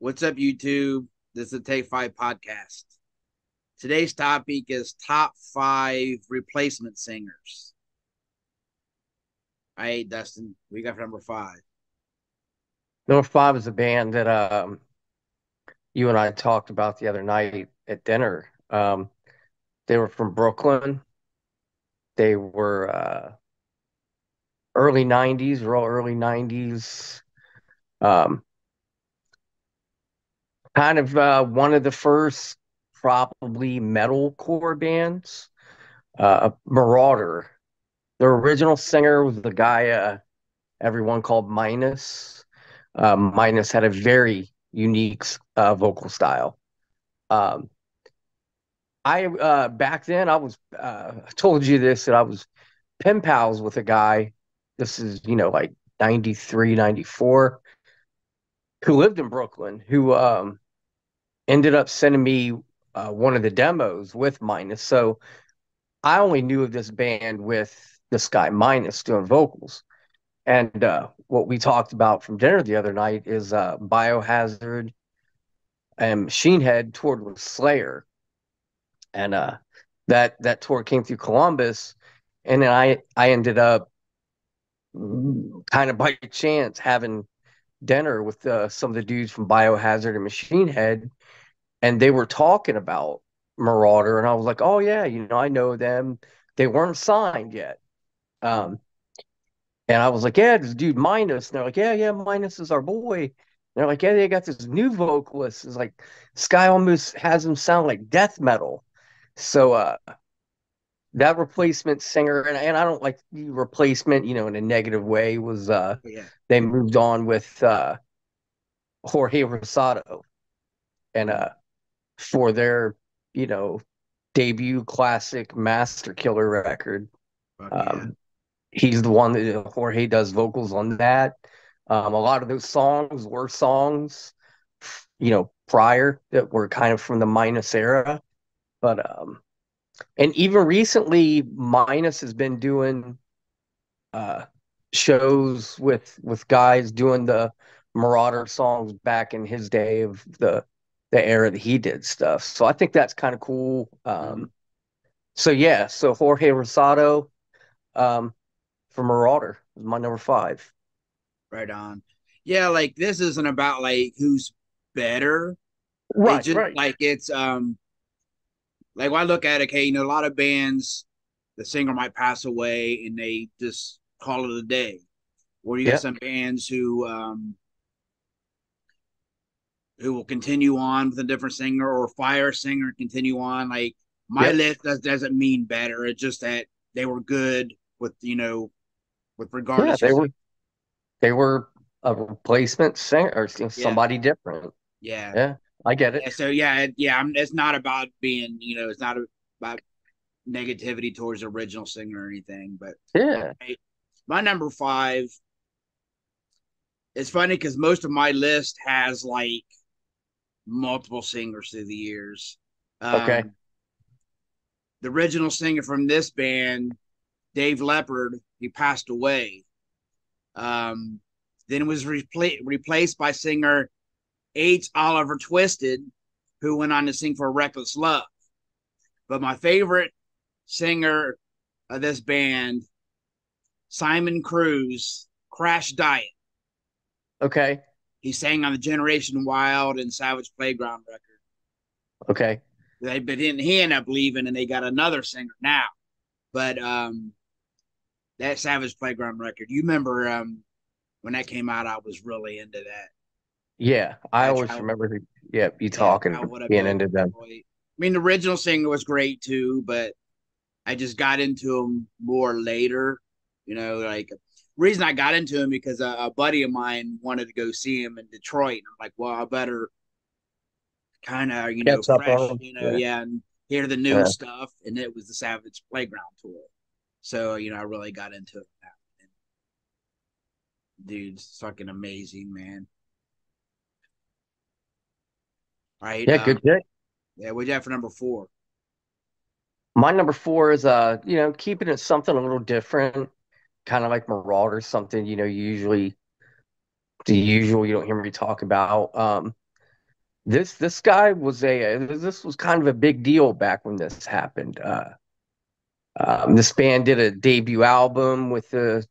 What's up, YouTube? This is the Take Five podcast. Today's topic is top five replacement singers. All right, Dustin, we got for number five. Number five is a band that you and I talked about the other night at dinner. They were from Brooklyn. They were early 90s, real early 90s. Um, kind of one of the first probably metalcore bands. Marauder. Their original singer was the guy everyone called Minus. Minus had a very unique vocal style. Um, I back then I was I told you this that I was pen pals with a guy. This is, like 93, 94, who lived in Brooklyn, who ended up sending me one of the demos with Minus. So I only knew of this band with this guy Minus doing vocals. And what we talked about from dinner the other night is Biohazard and Machine Head toured with Slayer. And that tour came through Columbus, and then I ended up kind of by chance having dinner with some of the dudes from Biohazard and Machine Head, and they were talking about Marauder, and I was like, oh yeah, I know them. They weren't signed yet. Um, and I was like, yeah, this dude Minus. And they're like, yeah, Minus is our boy. And they're like, yeah, they got this new vocalist. It's like this guy almost has him sound like death metal. So that replacement singer, and I don't like the replacement, in a negative way, was Yeah, they moved on with Jorge Rosado, and for their, you know, debut classic Master Killer record. fuck yeah. Um, he's the one that Jorge does vocals on that. A lot of those songs were songs, prior that were kind of from the Minus era, but and even recently, Minus has been doing uh, shows with guys doing the Marauder songs back in his day of the era that he did stuff. So I think that's kind of cool. Mhm. So yeah, so Jorge Rosado um, for Marauder is my number five. Right on. Yeah, like this isn't about like who's better. It Right, just right. like when I look at it, okay, a lot of bands, the singer might pass away and they just call it a day. Or you got Yep, some bands who will continue on with a different singer or fire a singer and continue on. Like my yep. list doesn't mean better. It's just that they were good with with Yeah, regardless of they were a replacement singer or yeah, somebody different. yeah, Yeah, I get it. yeah. So yeah. It's not about being it's not about negativity towards the original singer or anything. But Yeah. hey, my number five. It's funny because most of my list has like multiple singers through the years. Okay. Um, the original singer from this band, Dave Leppard, he passed away. Um, then was replaced by singer H. Oliver Twisted, who went on to sing for Reckless Love. But my favorite singer of this band, Simon Cruz, Crash Diet. Okay. He sang on the Generation Wild and Savage Playground record. Okay. But he ended up leaving, and they got another singer now. But that Savage Playground record, you remember when that came out? I was really into that. Yeah, I I always tried, remember yeah, you yeah, talking, I would have being been. into them. I mean, the original singer was great too, but I just got into him more later. Like reason I got into him because a buddy of mine wanted to go see him in Detroit. And I'm like, well, I better kind of Catch up on fresh, them. Yeah. yeah, and hear the new Yeah. stuff. And it was the Savage Playground tour, so I really got into it. And dude's fucking amazing, man. All right, Yeah, good pick. yeah, what'd you have for number four? My number four is keeping it something a little different, kind of like Marauder, something, usually the usual you don't hear me talk about. This guy was this was kind of a big deal back when this happened. This band did a debut album with the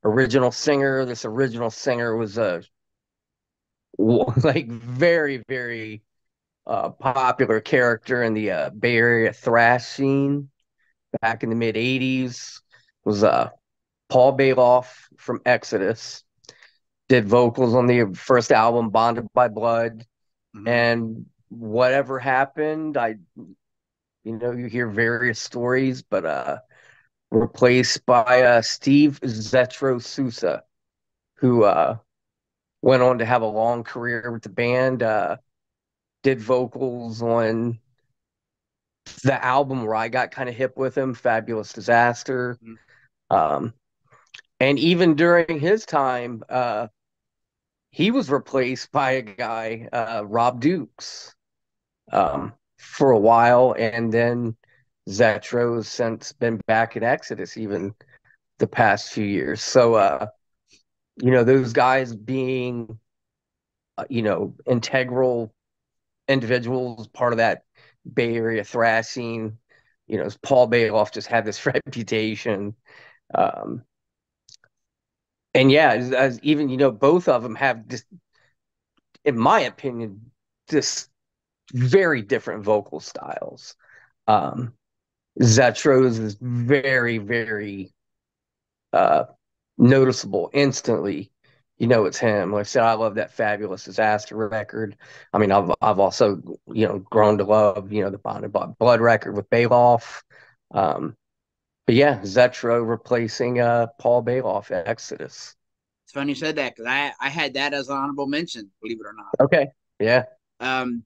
original singer. This original singer was a like very popular character in the Bay Area thrash scene back in the mid '80s. Was Paul Bailoff from Exodus. Did vocals on the first album, Bonded by Blood. Hmm. And whatever happened, you hear various stories, but replaced by Steve Zetro Sousa, who went on to have a long career with the band. Did vocals on the album where I got kind of hip with him, Fabulous Disaster. Um, and even during his time, he was replaced by a guy, Rob Dukes, for a while, and then Zetro's since been back in Exodus even the past few years. So, those guys being, integral individuals, part of that Bay Area thrash scene. Paul Bailoff just had this reputation. Um, and yeah, as even, both of them have just, in my opinion, just very different vocal styles. Um, Zetro's is very uh, noticeable instantly. It's him. Like I said, I love that Fabulous Disaster record. I mean, I've also grown to love the Bonded by Blood record with Bailoff. Um, but yeah, Zetro replacing Paul Bailoff at Exodus. It's funny you said that because I had that as an honorable mention, believe it or not. Okay, yeah,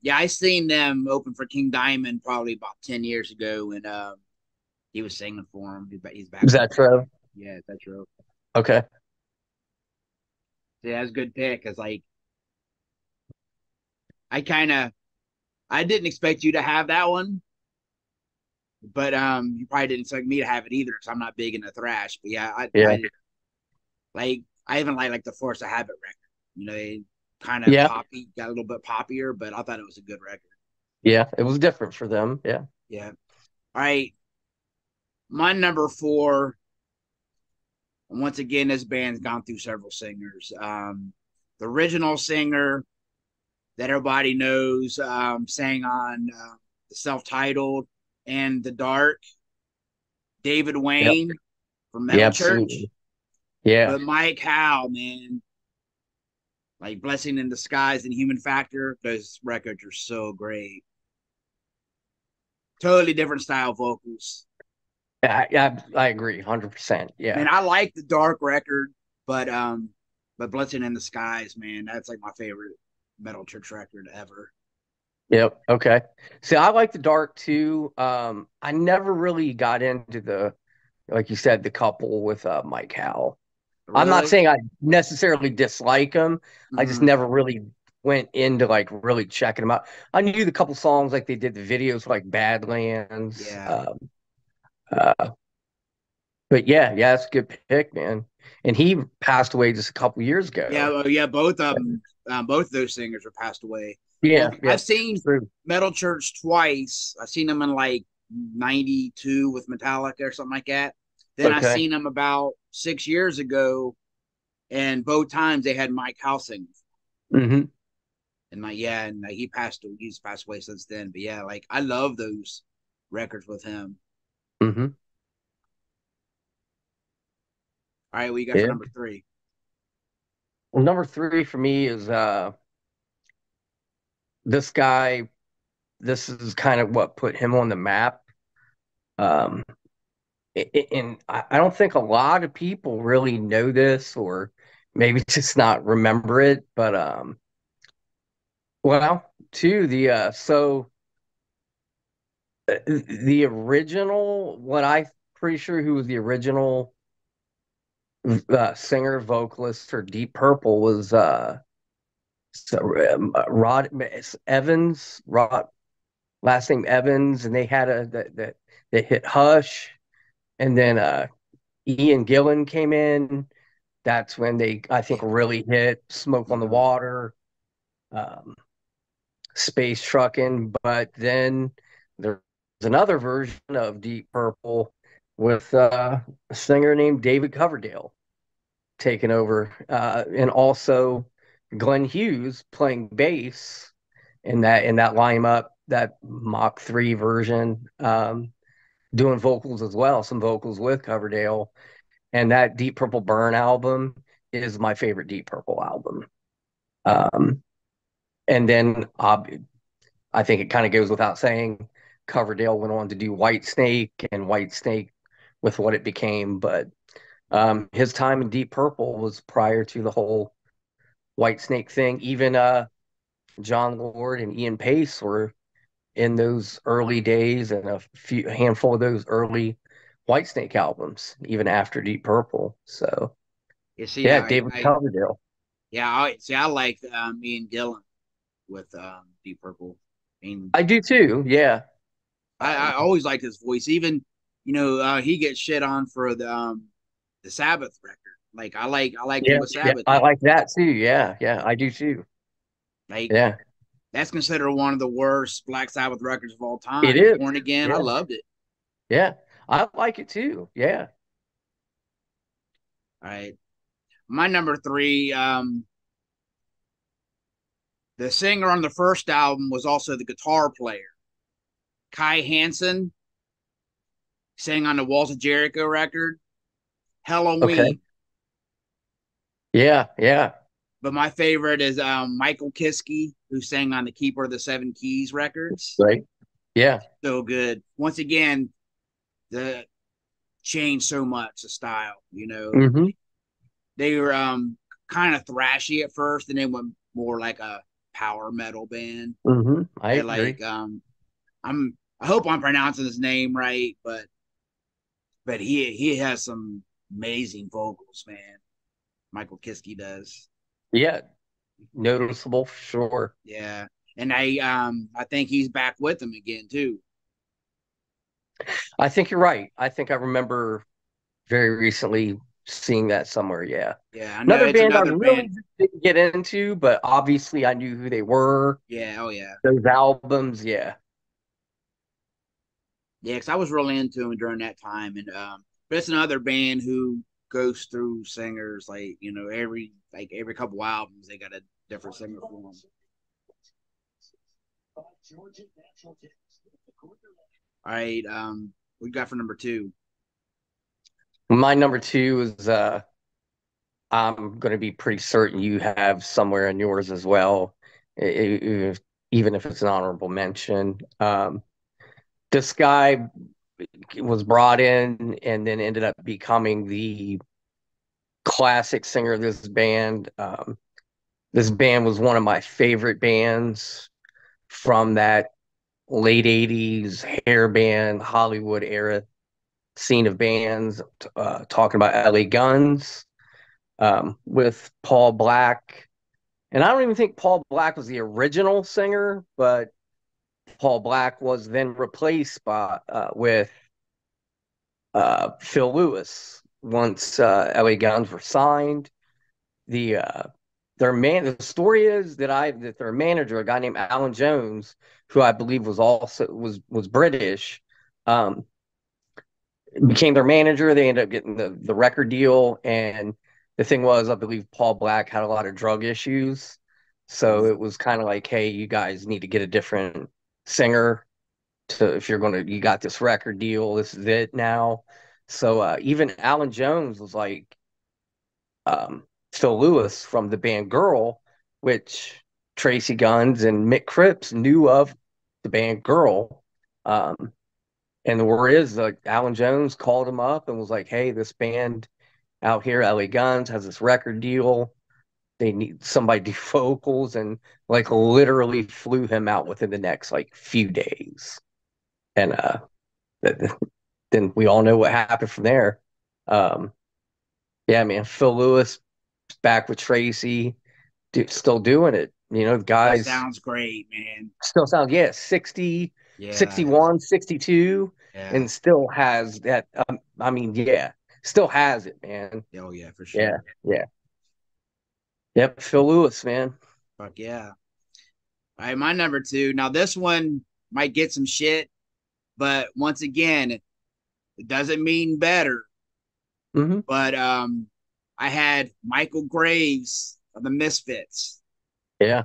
Yeah, I seen them open for King Diamond probably about 10 years ago, and he was singing for him. He's back. Zetro. Yeah, that's true. Okay, Yeah, that's a good pick. Cause like I kind of I didn't expect you to have that one, but you probably didn't expect me to have it either. Cause I'm not big into thrash. But yeah, yeah, I even like the Force of Habit record. They kind of yeah, poppy, got a little bit poppier, but I thought it was a good record. yeah. It was different for them. Yeah. Yeah. All right. My number four. Once again, this band's gone through several singers. The original singer that everybody knows sang on the self-titled and the dark, David Yep. Wayne from Yeah. Metal Church. Absolutely. Yeah. But Mike Howe, man, like Blessing in Disguise and Human Factor, those records are so great. Totally different style vocals. I agree, 100%. Yeah. Man, I like the dark record, but Blessing in Disguise, man, that's like my favorite Metal Church record ever. Yep. Okay. See, I like the dark too. I never really got into like you said, the couple with Mike Howell. I'm not Really? saying I necessarily dislike him. I just Mm-hmm. never really went into like really checking them out. I knew the couple songs like they did the videos like Badlands. Yeah. Uh, but yeah, it's a good pick, man. And he passed away just a couple years Yeah, ago. well, yeah, both of them, both of those singers are passed away. Well, Yeah, I've seen true. Metal Church twice. I've seen them in like '92 with Metallica or something like that. Then I Okay. seen them about 6 years ago, and both times they had Mike House singing. Hmm. And he's passed away since then. But yeah, like I love those records with him. Hmm. All right, what you got for Yeah. number three? Well, number three for me is this guy. This is kind of what put him on the map. Um, and I don't think a lot of people really know this, or maybe just not remember it. But well, too the original, what I pretty sure who was the original singer vocalist for Deep Purple was Rod Evans, Rod last name Evans, and they had that they hit Hush, and then Ian Gillan came in. That's when they I think really hit Smoke on the Uh-huh. Water. Um, space trucking. But then there's another version of Deep Purple with a singer named David Coverdale taking over, and also Glenn Hughes playing bass in that lineup, that Mach 3 version, doing vocals as well, some vocals with Coverdale. And that Deep Purple Burn album is my favorite Deep Purple album. Um, and then I think it kind of goes without saying, Coverdale went on to do Whitesnake, and Whitesnake with what it became. But his time in Deep Purple was prior to the whole Whitesnake thing. Even John Lord and Ian Pace were in those early days, and a handful of those early Whitesnake albums, even after Deep Purple. So You see, yeah, David Coverdale. I like Ian Gillan with Deep Purple. I mean, I do too. Yeah. I always liked his voice. Even he gets shit on for the Sabbath record. Like I like him Yeah, with yeah, Sabbath. I like that too. Yeah, yeah, I do too. Like Yeah, that's considered one of the worst Black Sabbath records of all it time. is. Born Again, I Yeah, loved it. yeah, I like it too. Yeah. All right, my number three. The singer on the first album was also the guitar player. Kai Hansen sang on the Walls of Jericho record, Okay. Halloween. Yeah, yeah. But my favorite is Michael Kiske, who sang on the Keeper of the Seven Keys records. Right. Yeah. So good. Once again, the changed so much the style. Mm-hmm. They were kind of thrashy at first, and then went more like a power metal band. Mm-hmm. I They agree. like I hope I'm pronouncing his name right, but he has some amazing vocals, man. Michael Kiske does. Yeah, noticeable for sure. Yeah. And I think he's back with them again too. I think you're right. I think I remember very recently seeing that somewhere. Yeah. Yeah, I know Another it's band I another really band. didn't get into, but obviously I knew who they were. Yeah, oh yeah. Those albums, yeah. Yeah, because I was really into him during that time. And but it's another band who goes through singers every couple albums they got a different singer for them. All right, what you got for number two? My number two is I'm going to be pretty certain you have somewhere in yours as well, even if it's an honorable mention. This guy was brought in and then ended up becoming the classic singer of this band. This band was one of my favorite bands from that late 80s hair band Hollywood era scene of bands, talking about LA Guns, with Paul Black. And I don't even think Paul Black was the original singer, but Paul Black was then replaced with Phil Lewis once LA Guns were signed. The the story is that their manager, a guy named Alan Jones, who I believe was British, um, became their manager. They ended up getting the record deal, and the thing was, I believe Paul Black had a lot of drug issues, so it was kind of like, hey, you guys need to get a different singer to if you're gonna you got this record deal, this is it now. So even Alan Jones was like, Phil Lewis from the band Girl, which Tracy Guns and Mick Cripps knew of the band Girl. Um, and the word is, like, Alan Jones called him up and was like, hey, this band out here, LA Guns, has this record deal. They need somebody to do vocals, and like literally flew him out within the next like few days. And then we all know what happened from there. Um, yeah, man, Phil Lewis back with Tracy, still doing it. The Still guys sounds great, man. still sound, yeah, 60, Yeah, 61, 62, yeah, and still has that. I mean, yeah, still has it, man. oh yeah, for Yeah, sure. yeah. Yep, Phil Lewis, man. Fuck yeah. All right, my number two. Now this one might get some shit, but once again, it doesn't mean better. Hmm. But I had Michael Graves of the Misfits Yeah.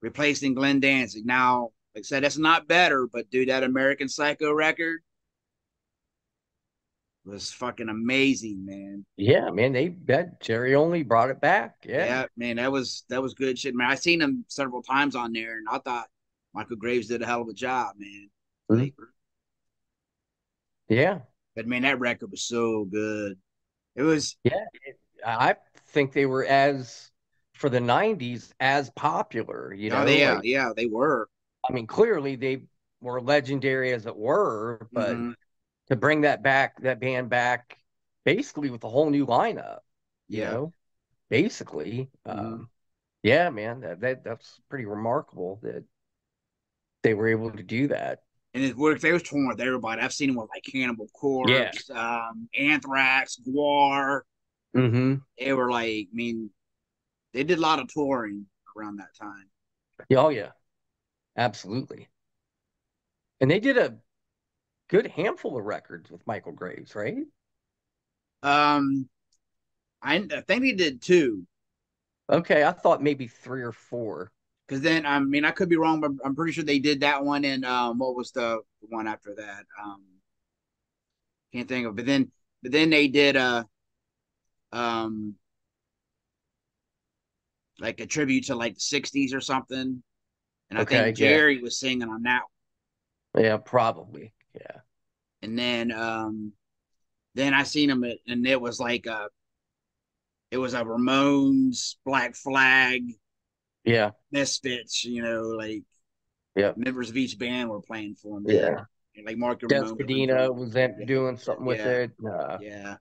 replacing Glenn Danzig. Now, like I said, that's not better, but dude, that American Psycho record was fucking amazing, man. Yeah, man, that Jerry only brought it back. Yeah. Yeah, man, that was good shit, man. I seen him several times on there, and I thought Michael Graves did a hell of a job, man. Mhm. Like, Yeah. but man, that record was so good. It was, Yeah. I think they were as for the 90s as popular, oh yeah, like yeah, they were. I mean, clearly they were legendary as it were, but Hmm. to bring that band back basically with a whole new lineup, you Yeah. know, basically. Hmm. Yeah, man, that's pretty remarkable that they were able to do that. And it worked. They was touring with everybody. I've seen them with like Cannibal Yeah. Corpse, Anthrax, Guar. Mm-hmm. They were like, I mean, they did a lot of touring around that time. Yeah, oh yeah, absolutely. And they did a good handful of records with Michael Graves, right? Um, I think they did two. Okay, I thought maybe three or four. Because then, I mean, I could be wrong, but I'm pretty sure they did that one. And what was the one after that? Can't think of. But then they did um, like a tribute to like the '60s or something. And I think Okay, yeah, Jerry was singing on that. yeah, probably, yeah, And then I seen him, and it was a Ramones, Black Flag, yeah, Misfits. Like yeah, members of each band were playing for him then. yeah. And like Mark Des Ramone was on Padina drums. was that Yeah, doing something with yeah, it. yeah.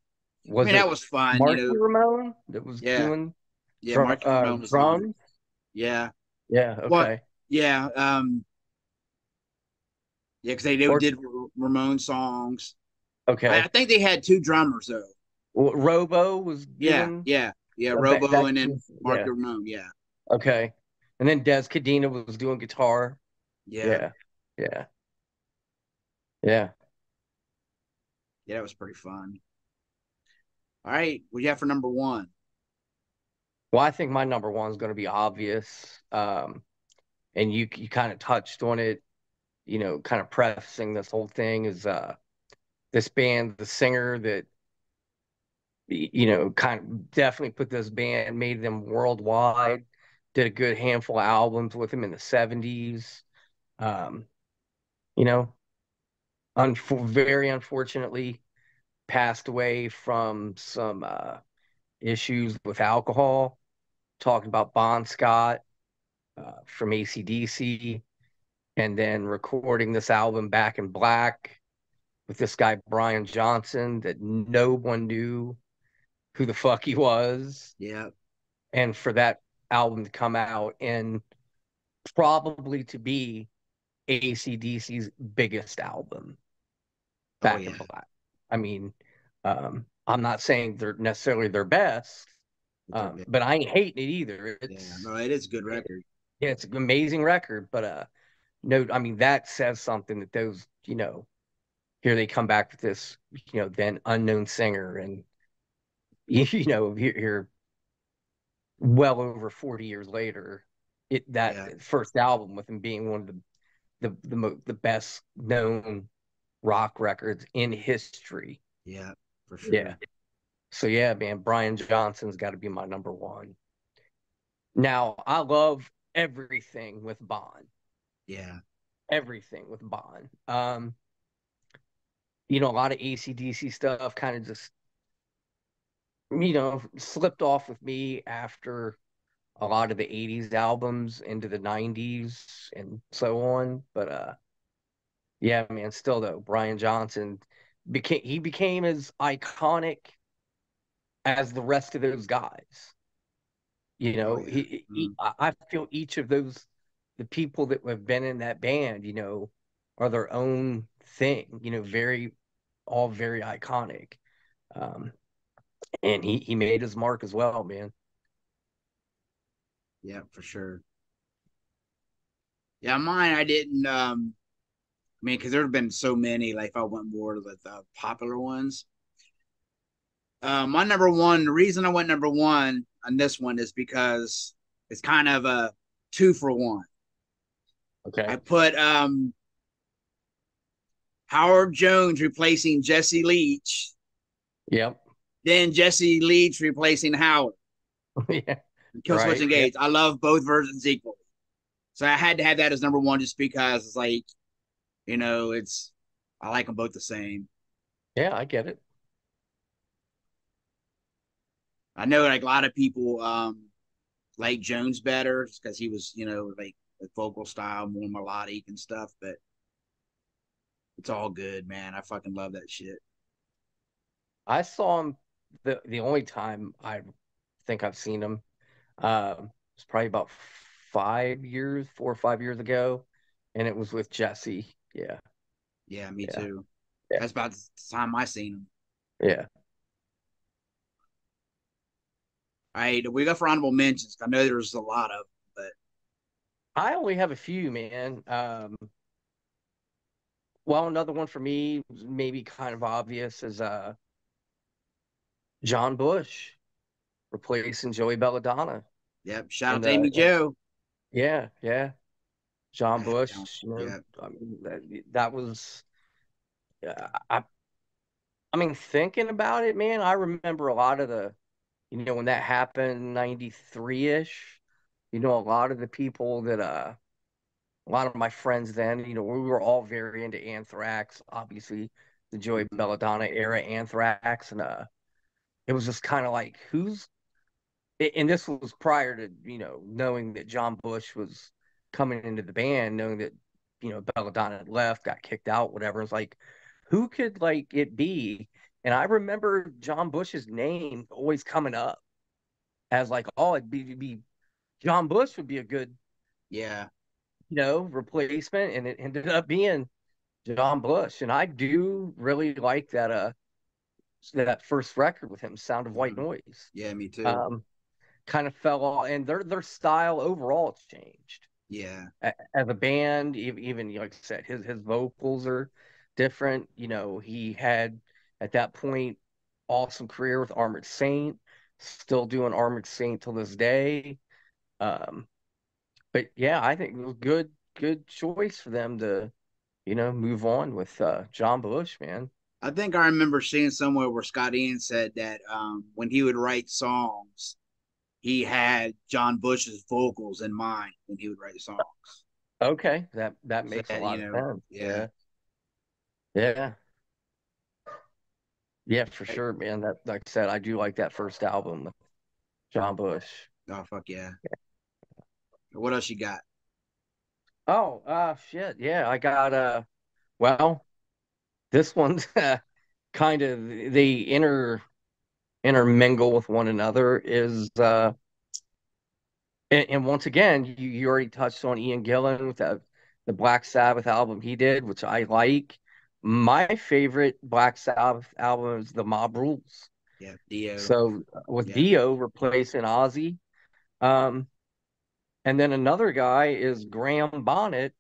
I Was mean, that it was fun. Marky Ramone that was Yeah, doing yeah. Marky Ramone was on it. drums? Yeah. Yeah, What? okay. Yeah. Yeah, because they Or did Ramone songs. I okay. think they had two drummers though. Well, Robo was Yeah, doing yeah, yeah. Robo that, and then Marky yeah, Ramone. Yeah, okay. And then Des Cadena was doing guitar. yeah, Yeah, yeah, yeah. yeah. That was pretty fun. All right, what you have for number one? Well, I think my number one is going to be obvious. And you kind of touched on it, kind of prefacing this whole thing is this band, the singer that kind of definitely put this band, made them worldwide, did a good handful of albums with him in the 70s. Um, you know, very unfortunately passed away from some issues with alcohol. Talking about Bon Scott from AC/DC, and then recording this album Back in Black with this guy Brian Johnson that no one knew who the fuck he was, Yeah. and for that album to come out and probably to be AC/DC's biggest album, Oh Back in yeah. Black. I mean, I'm not saying they're necessarily their best, But they're good. but I ain't hating it either. Yeah. No, it is a good record. Yeah, it's an amazing record, but no, I mean that says something that those, here they come back with this, then unknown singer, and here well over 40 years later, Yeah. that first album with him being one of the best known rock records in history. Yeah. For Yeah. sure. So yeah, man, Brian Johnson's got to be my number one. Now, I love everything with Bon. Yeah. Everything with Bon. A lot of AC/DC stuff kind of just, slipped off with me after a lot of the 80s albums into the 90s and so on. But yeah, man, still though, Brian Johnson became as iconic as the rest of those guys. Oh yeah. Mm. I feel each of those, the people that have been in that band, are their own thing, all very iconic. Um, and he made his mark as well, man. Yeah. For sure. Yeah, mine I didn't. I mean, because there have been so many. Like, if I went more to the popular ones, my number one. The reason I went number one on this one is because it's kind of a two for one. I Okay. put Howard Jones replacing Jesse Leach, Yep. then Jesse Leach replacing Howard. Yeah. Killswitch Right. Engage. I love both versions equally. So I had to have that as number one just because it's like, it's I like them both the same. Yeah, I get it. I know like a lot of people like Jones better because he was, like the vocal style more melodic and stuff, but it's all good, man. I fucking love that shit. I saw him the only time I think I've seen him. It's probably about 5 years, 4 or 5 years ago, and it was with Jesse. Yeah, Yeah, me yeah, too. yeah, That's about the time I seen him. yeah. All right, we got for honorable mentions. I know there's a lot of, but I only have a few, man. Well, another one for me, maybe kind of obvious, is John Bush replacing Joey Belladonna. yep. Shout out And to Amy Joe. yeah, yeah, John John, Bush. yeah, I mean, that was. I mean, thinking about it, man, I remember a lot of when that happened, 93-ish, a lot of the people that, a lot of my friends then, we were all very into Anthrax, obviously the Joey mhm, Belladonna era Anthrax. And, it was just kind of like, and this was prior to, knowing that John Bush was coming into the band, knowing that, Belladonna had left, got kicked out, whatever. It's like, who could like it be? And I remember John Bush's name always coming up as like, oh, it'd be John Bush would be a good, yeah, replacement. And it ended up being John Bush. And I do really like that first record with him, Sound of White mhm, Noise. yeah, me too. Um, Kind of fell off, and their style overall has changed Yeah, as a band. Even like I said, his vocals are different. He had at that point awesome career with Armored Saint, still doing Armored Saint till this day. Um, but yeah, I think it was good choice for them to move on with John Bush, man. I think I remember seeing somewhere where Scott Ian said that when he would write songs, he had John Bush's vocals in mind when he would write songs. Okay, that So makes a that, lot of sense. yeah. Yeah, yeah. Yeah, for sure, man. That, like I said, I do like that first album with John Bush. Oh fuck yeah. What else you got? Oh, shit. Yeah, I got well, this one's kind of they intermingle with one another is and once again, you already touched on Ian Gillan with the Black Sabbath album he did, which I like. My favorite Black Sabbath album is The Mob Rules. Yeah, Dio. So with Yeah. Dio replacing Ozzy. Um, And then another guy is Graham Bonnet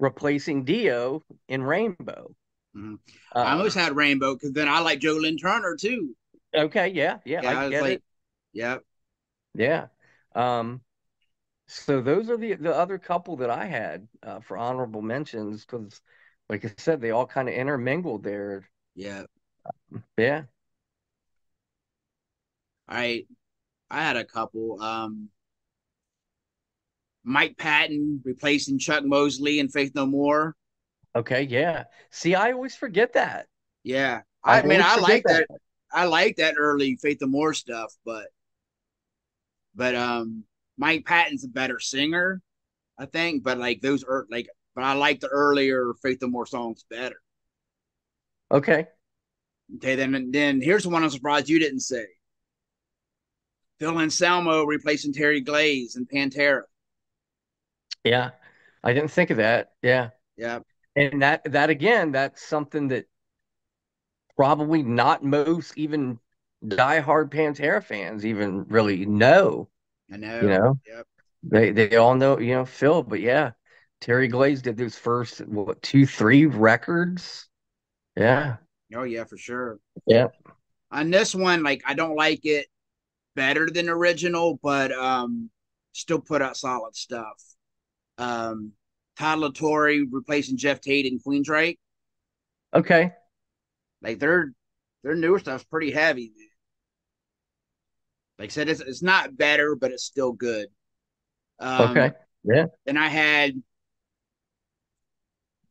replacing Dio in Rainbow. Mm-hmm. I Uh, almost had Rainbow because then I like Joe Lynn Turner too. okay, yeah, yeah, Yeah, I I was get like, it. yeah, Yeah. Um, so those are the other couple that I had for honorable mentions because, like I said, they all kind of intermingled there. yeah. Yeah. I had a couple. Mike Patton replacing Chuck Mosley in Faith No More. Okay. Yeah. See, I always forget that. Yeah, I I mean, always I forget like that. that. I like that early Faith No More stuff, but Mike Patton's a better singer, I think. But like those are like, but I like the earlier Faith No More songs better. Okay. Okay, then here's the one I'm surprised you didn't say. Phil Anselmo replacing Terry Glaze in Pantera. Yeah. I didn't think of that. Yeah. Yeah, And that again, that's something that probably not most even diehard Pantera fans even really know. I You know. know, Yep. they all know Phil, but yeah, Terry Glaze did those first, what, two, three records? Yeah. Oh yeah, for sure. Yeah. On this one, like I don't like it better than original, but still put out solid stuff. Um, Todd Torrey replacing Jeff Tate and Queensryche. Okay. Like their newer stuff's pretty heavy, man. Like I said, it's not better, but it's still good. Okay. Yeah. Then I had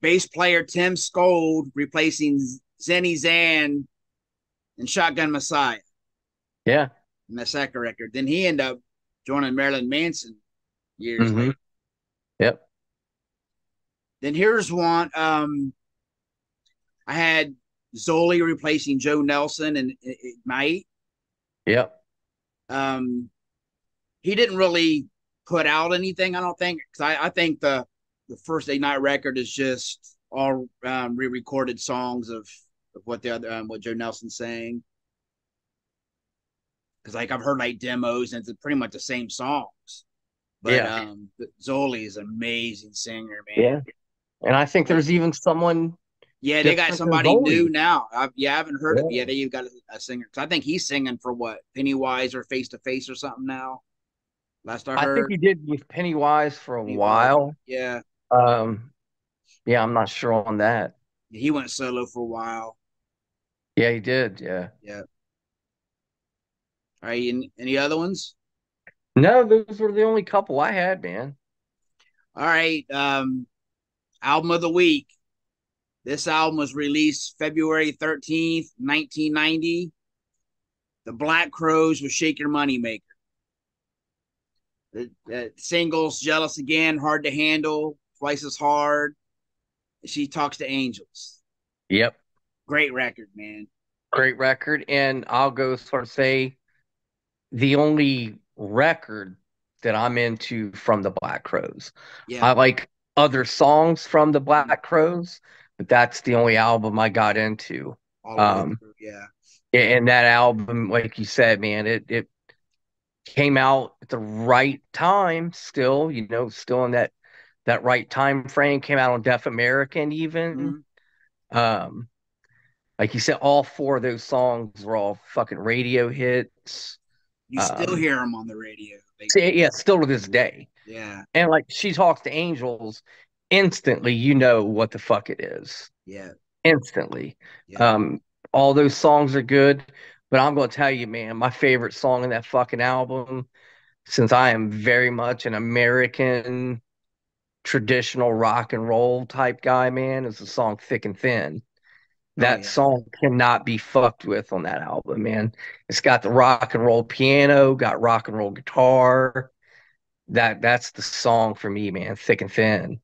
bass player Tim Skold replacing Zenny Zan and Shotgun Messiah Yeah. in the second record. Then he ended up joining Marilyn Manson years Mm-hmm. later. Yep. Then here's one. I had Zoli replacing Joe Nelson and Ignite. Yep. He didn't really put out anything, I don't think, because I think the first Ignite record is just all re-recorded songs of what the other what Joe Nelson's saying. Because like I've heard like demos and it's pretty much the same songs. But Yeah. Zoli is an amazing singer, man. Yeah. And I think there's even someone. Yeah, they got different than somebody new Zoli. now. I haven't heard of it Yeah. yet. They've got a singer. So I think he's singing for what Pennywise or Face to Face or something now. Last I I think heard, he did with Pennywise for a Pennywise. while. Yeah, Um, yeah, I'm not sure on that. he went solo for a while. Yeah, he did. Yeah. Yeah. All right. Any other ones? No, those were the only couple I had, man. All right. Album of the week. This album was released February 13th, 1990. The Black Crowes with Shake Your Money Maker. The singles, Jealous Again, Hard to Handle, Twice as Hard. She Talks to Angels. Yep. Great record, man. Great record. And I'll go as far as say the only record that I'm into from the Black Crowes. Yeah. I like other songs from the Black Crowes, but that's the only album I got into. All the way through, yeah. And that album, like you said, man, it came out at the right time still, still in that right time frame. Came out on Deaf American even. Mm-hmm. Like you said, all four of those songs were all fucking radio hits. You still hear them on the radio. Yeah, still to this day. Yeah. And like She Talks to Angels, instantly you know what the fuck it is. Yeah. Instantly. Yeah. All those songs are good, but I'm going to tell you, man, my favorite song in that fucking album, since I am very much an American traditional rock and roll type guy, man, is the song Thick and Thin. That song cannot be fucked with on that album, man. It's got the rock and roll piano, got rock and roll guitar. That's the song for me, man. Thick and Thin.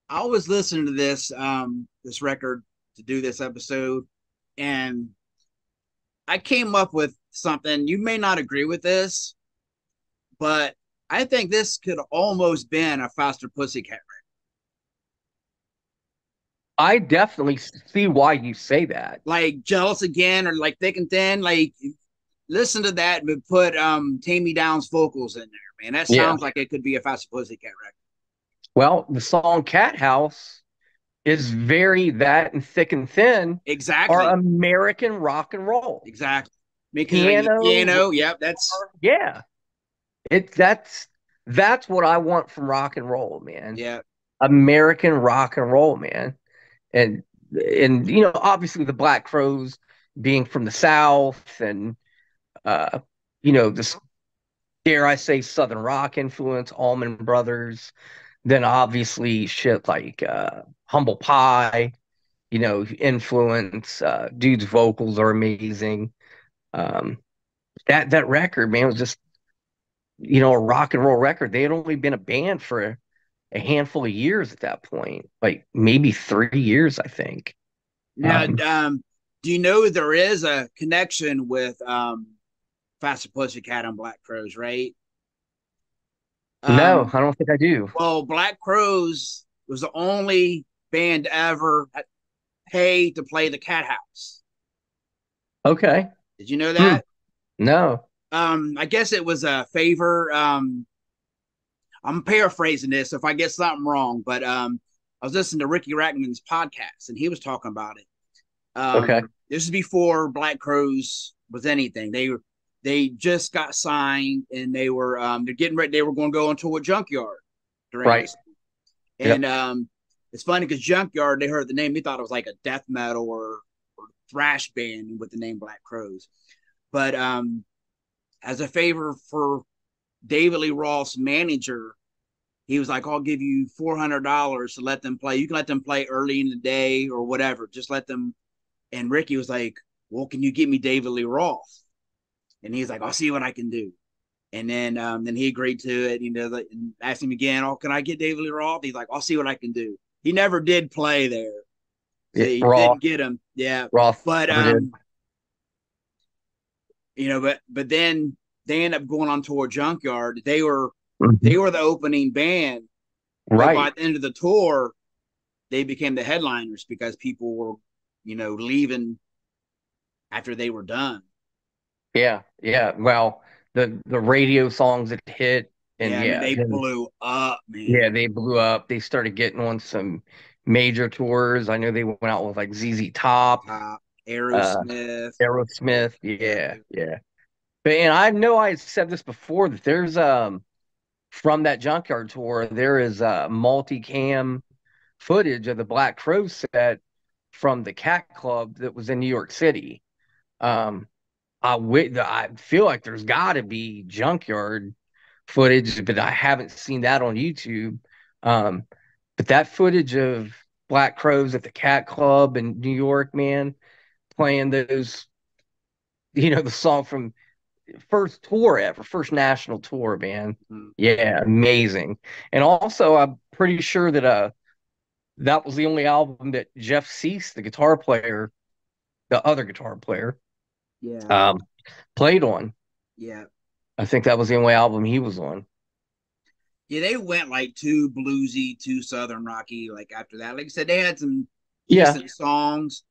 I was listening to this record to do this episode, and I came up with something. You may not agree with this, but I think this could almost been a Faster Pussycat record. I definitely see why you say that. Like Jealous Again or like Thick and Thin, like listen to that but put Tammy Down's vocals in there, man. That sounds like it could be a Faster Pussycat record. Well, the song Cat House is very that and Thick and Thin exactly are American rock and roll. Exactly. Piano, yep, that's that's what I want from rock and roll, man. Yeah. American rock and roll, man. And obviously the Black Crowes being from the South and this, dare I say, Southern rock influence, Allman Brothers, then obviously shit like Humble Pie, influence. Dude's vocals are amazing. That record, man, was just a rock and roll record. They had only been a band for a handful of years at that point, like maybe 3 years, I think. Now, do you know there is a connection with Faster Pussycat and Black Crowes, right? No, I don't think I do. Well, Black Crowes was the only band ever pay to play the Cat House. Okay. Did you know that? No. I guess it was a favor. I'm paraphrasing this, so if I get something wrong, but I was listening to Ricky Rackman's podcast, and he was talking about it. Okay. This is before Black Crowes was anything. They just got signed, and they're getting ready. They were going to go into a Junkyard during Right. this, Yep. and it's funny because Junkyard, they heard the name, they thought it was like a death metal or thrash band with the name Black Crowes, but as a favor for David Lee Roth's manager, he was like, I'll give you $400 to let them play. You can let them play early in the day or whatever. Just let them. And Ricky was like, well, can you get me David Lee Roth? And he's like, I'll see what I can do. And then he agreed to it. And asked him again, oh, can I get David Lee Roth? He's like, I'll see what I can do. He never did play there. So he Roth. didn't get him. Yeah. Roth. But but then they end up going on tour Junkyard. They were the opening band. Right. By the end of the tour, they became the headliners because people were, leaving after they were done. Yeah. Well, the radio songs that hit, and they blew up, man. Yeah, they blew up. They started getting on some major tours. I know they went out with like ZZ Top, Aerosmith. Yeah. But and I know I said this before that there's from that Junkyard tour, there is multicam footage of the Black Crowes set from the Cat Club that was in New York City. I feel like there's got to be Junkyard footage, but I haven't seen that on YouTube. But that footage of Black Crowes at the Cat Club in New York, man, playing those, the song from first tour ever, first national tour, man. Yeah, amazing. And also, I'm pretty sure that that was the only album that Jeff Cease, the guitar player, the other guitar player, played on. Yeah. I think that was the only album he was on. Yeah, they went like too bluesy, too southern rocky. Like after that, like I said, they had some decent songs,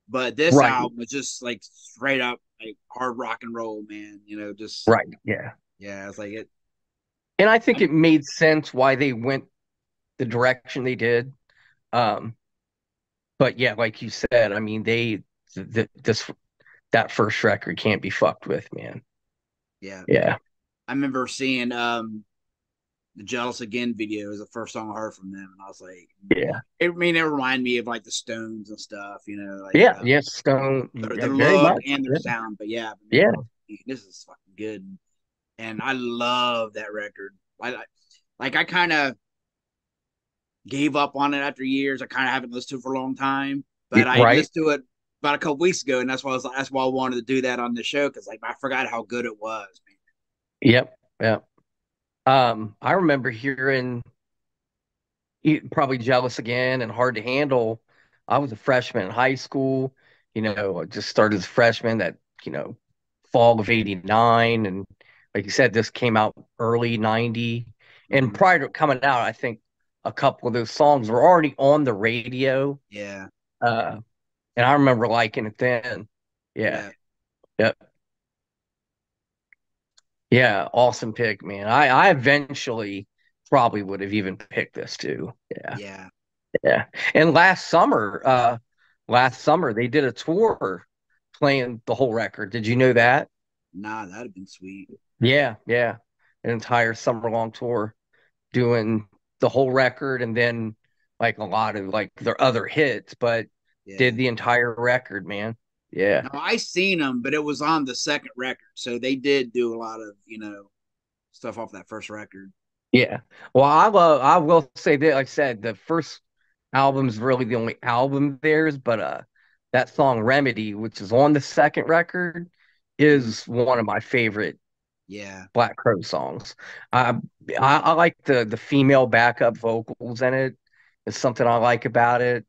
but this album was just like straight up like hard rock and roll, man. Just right. Yeah. It's like it. And I think it made sense why they went the direction they did. But yeah, like you said, I mean, that first record can't be fucked with, man. Yeah. I remember seeing the Jealous Again video is the first song I heard from them, and I was like, it reminded me of like the Stones and stuff, like Stone, their look and their sound, but this is fucking good, and I love that record. I kind of gave up on it after years. I kind of haven't listened to it for a long time, but I listened to it about a couple weeks ago, and that's why I wanted to do that on the show, because like I forgot how good it was, man. Yep. I remember hearing probably Jealous Again and Hard to Handle. I was a freshman in high school, I just started as a freshman that, fall of 89. And like you said, this came out early 90. And prior to coming out, I think a couple of those songs were already on the radio. Yeah. And I remember liking it then. Yeah. Yep. Yeah, awesome pick, man. I eventually probably would have even picked this too. Yeah. And last summer they did a tour playing the whole record. Did you know that? Nah, that'd have been sweet. Yeah. An entire summer long tour doing the whole record, and then like a lot of like their other hits, but did the entire record, man. Yeah. No, I seen them, but it was on the second record, so they did do a lot of stuff off that first record. Yeah. Well, I will say that, like I said, the first album is really the only album of theirs, but that song Remedy, which is on the second record, is one of my favorite Black Crowes songs. I like the female backup vocals in it. It's something I like about it.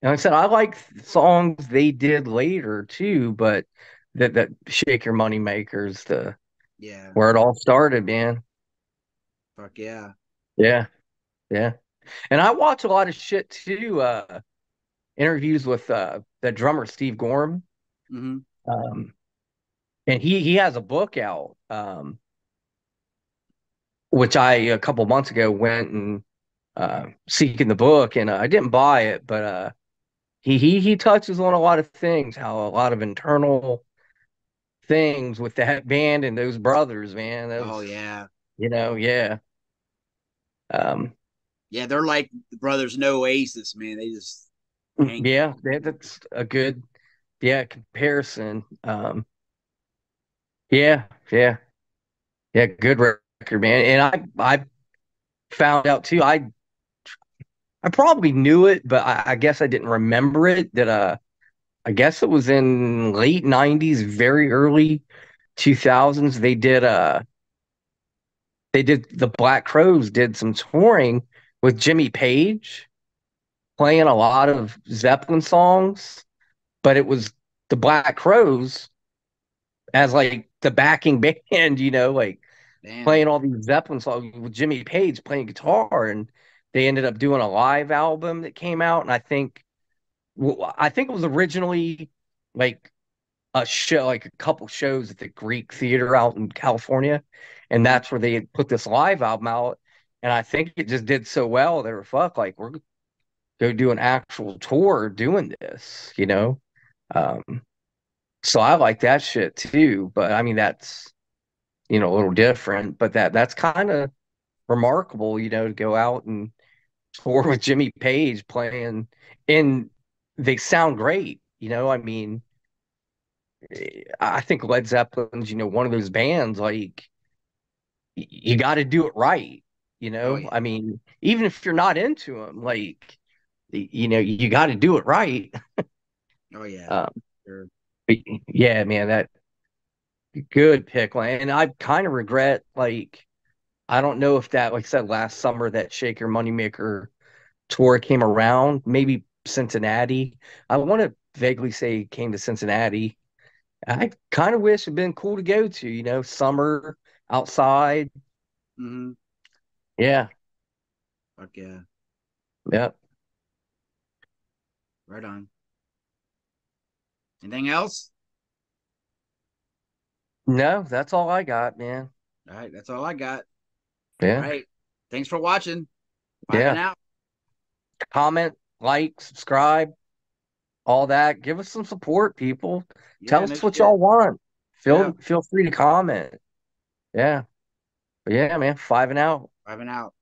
And like I said, I like songs they did later too, but that Shake Your Money Makers, where it all started, man. Fuck yeah. Yeah. And I watch a lot of shit too. Interviews with the drummer Steve Gorham. And he has a book out. which I a couple months ago went and seeking the book, and I didn't buy it, but he touches on a lot of things, how a lot of internal things with that band and those brothers, man. Oh Those, yeah, yeah. Um, yeah. They're like the brothers, no Oasis, man. They just hang. yeah, that's a good, yeah, comparison. Yeah, yeah, yeah, good record, man. And I found out too. I probably knew it, but I guess I didn't remember it. That I guess it was in late '90s, very early 2000s. They did the Black Crowes did some touring with Jimmy Page, playing a lot of Zeppelin songs, but it was the Black Crowes as like the backing band, like Damn. playing all these Zeppelin songs with Jimmy Page playing guitar, and they ended up doing a live album that came out, and I think it was originally like a show, like a couple shows at the Greek Theater out in California, and Mhm. that's where they had put this live album out, and I think it just did so well they were like we're go do an actual tour doing this. Um, so I like that shit too, but I mean that's a little different, but that's kind of remarkable, to go out and tour with Jimmy Page playing, and they sound great. I mean, I think Led Zeppelin's, one of those bands like you got to do it right. Oh yeah. I mean, even if you're not into them, like you got to do it right. Oh yeah. Um, Sure. but yeah, man, that good pick, and I kind of regret like I don't know if that, like I said, last summer that Shake Your Moneymaker tour came around, maybe Cincinnati. I want to vaguely say it came to Cincinnati. I kind of wish it'd been cool to go to, summer outside. Mm-hmm. Yeah, Fuck yeah. yeah. Right on. Anything else? No, that's all I got, man. All right. That's all I got. All Yeah, right. Thanks for watching. Bye for yeah. now. Comment, like, subscribe, all that. Give us some support, people. Tell Yeah. No us what shit. y'all want. Yeah. Feel free to comment. Yeah. But yeah, man, 5 and out. Bye for now.